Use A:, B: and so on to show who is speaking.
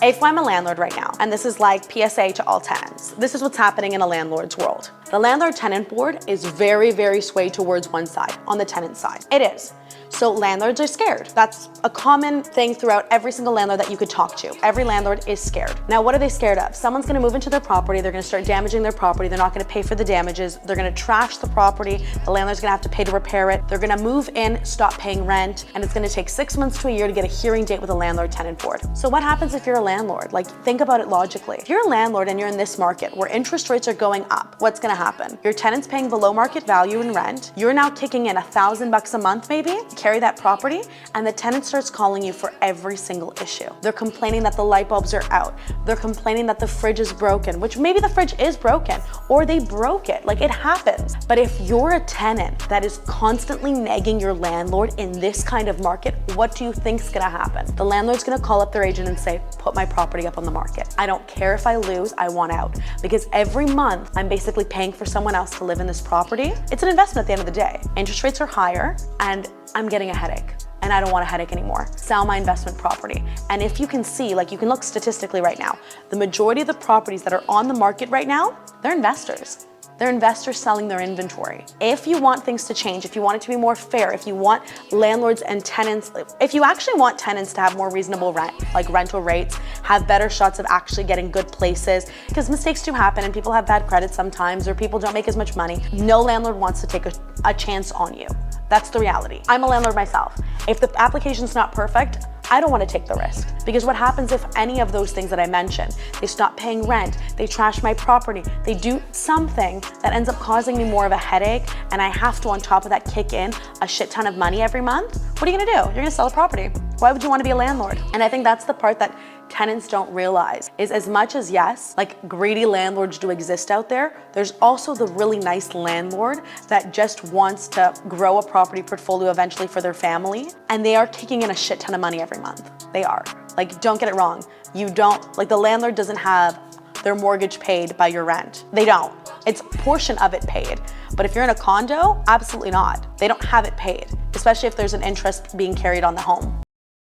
A: If I'm a landlord right now, and this is like PSA to all tenants, this is what's happening in a landlord's world. The landlord-tenant board is very, very swayed towards one side, on the tenant side. It is. So landlords are scared. That's a common thing throughout every single landlord that you could talk to. Every landlord is scared. Now, what are they scared of? Someone's gonna move into their property, they're gonna start damaging their property, they're not gonna pay for the damages, they're gonna trash the property, the landlord's gonna have to pay to repair it, they're gonna move in, stop paying rent, and it's gonna take 6 months to a year to get a hearing date with a landlord-tenant board. So what happens if you're a landlord? Like, think about it logically. If you're a landlord and you're in this market where interest rates are going up, what's gonna happen? Your tenant's paying below market value in rent, you're now kicking in $1,000 a month maybe, to carry that property, and the tenant starts calling you for every single issue. They're complaining that the light bulbs are out. They're complaining that the fridge is broken, which maybe the fridge is broken, or they broke it, like it happens. But if you're a tenant that is constantly nagging your landlord in this kind of market, what do you think's gonna happen? The landlord's gonna call up their agent and say, put my property up on the market. I don't care if I lose, I want out. Because every month, I'm basically paying for someone else to live in this property. It's an investment at the end of the day. Interest rates are higher, and I'm getting a headache. And I don't want a headache anymore. Sell my investment property. And if you can see, like you can look statistically right now, the majority of the properties that are on the market right now, they're investors. They're investors selling their inventory. If you want things to change, if you want it to be more fair, if you want landlords and tenants, if you actually want tenants to have more reasonable rent, like rental rates, have better shots of actually getting good places, because mistakes do happen and people have bad credit sometimes, or people don't make as much money. No landlord wants to take a chance on you. That's the reality. I'm a landlord myself. If the application's not perfect, I don't want to take the risk, because what happens if any of those things that I mentioned, they stop paying rent, they trash my property, they do something that ends up causing me more of a headache, and I have to on top of that kick in a shit ton of money every month? What are you gonna do? You're gonna sell the property. Why would you want to be a landlord? And I think that's the part that tenants don't realize is, as much as yes, like greedy landlords do exist out there, there's also the really nice landlord that just wants to grow a property portfolio eventually for their family, and they are kicking in a shit ton of money every month. They are. Like, don't get it wrong. You don't, like the landlord doesn't have their mortgage paid by your rent. They don't. It's a portion of it paid. But if you're in a condo, absolutely not. They don't have it paid, especially if there's an interest being carried on the home.